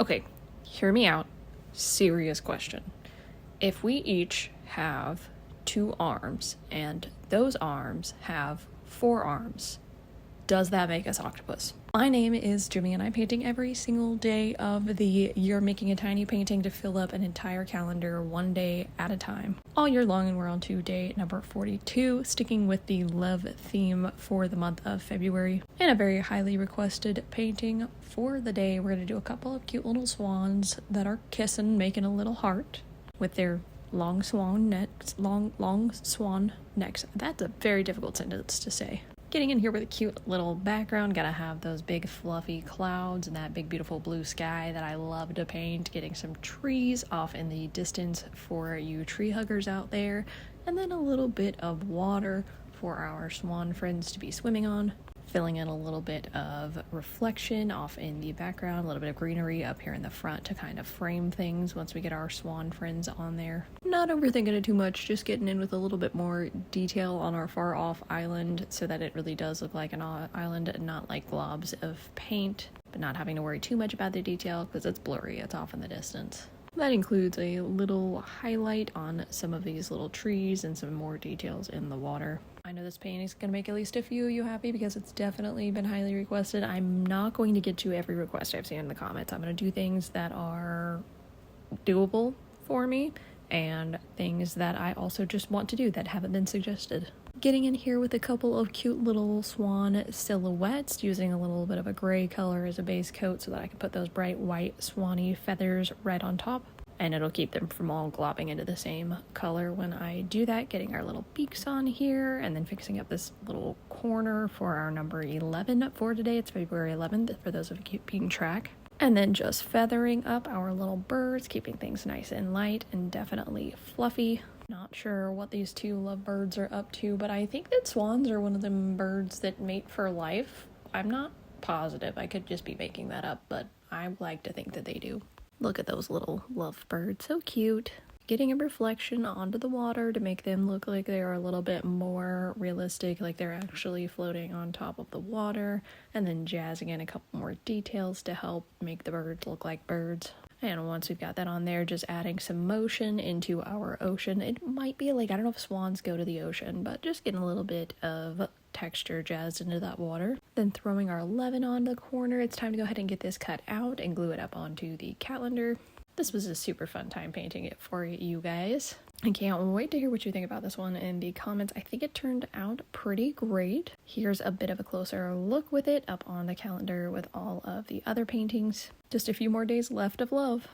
Okay, hear me out. Serious question. If we each have 2 arms and those arms have 4 arms, does that make us octopus? My name is Jimmy and I'm painting every single day of the year, making a tiny painting to fill up an entire calendar one day at a time. All year long, and we're on to day number 42, sticking with the love theme for the month of February. And a very highly requested painting for the day. We're going to do a couple of cute little swans that are kissing, making a little heart with their long swan necks. That's a very difficult sentence to say. Getting in here with a cute little background, gotta have those big fluffy clouds and that big beautiful blue sky that I love to paint. Getting some trees off in the distance for you tree huggers out there, and then a little bit of water for our swan friends to be swimming on. Filling in a little bit of reflection off in the background, a little bit of greenery up here in the front to kind of frame things once we get our swan friends on there. Not overthinking it too much, just getting in with a little bit more detail on our far off island so that it really does look like an island and not like globs of paint, but not having to worry too much about the detail because it's blurry, it's off in the distance. That includes a little highlight on some of these little trees and some more details in the water. I know this painting is going to make at least a few of you happy because it's definitely been highly requested. I'm not going to get to every request I've seen in the comments. I'm going to do things that are doable for me and things that I also just want to do that haven't been suggested. Getting in here with a couple of cute little swan silhouettes, using a little bit of a gray color as a base coat so that I can put those bright white swanny feathers right on top. And it'll keep them from all globbing into the same color when I do that. Getting our little beaks on here and then fixing up this little corner for our number 11 for today. It's February 11th for those of you keeping track. And then just feathering up our little birds, keeping things nice and light and definitely fluffy. Not sure what these two lovebirds are up to, but I think that swans are one of them birds that mate for life. I'm not positive. I could just be making that up, but I like to think that they do. Look at those little lovebirds, so cute. Getting a reflection onto the water to make them look like they are a little bit more realistic, like they're actually floating on top of the water, and then jazzing in a couple more details to help make the birds look like birds. And once we've got that on there, just adding some motion into our ocean. It might be like, I don't know if swans go to the ocean, but just getting a little bit of texture jazzed into that water. Then throwing our 11 on the corner. It's time to go ahead and get this cut out and glue it up onto the calendar. This was a super fun time painting it for you guys. I can't wait to hear what you think about this one in the comments. I think it turned out pretty great. Here's a bit of a closer look with it up on the calendar with all of the other paintings. Just a few more days left of love.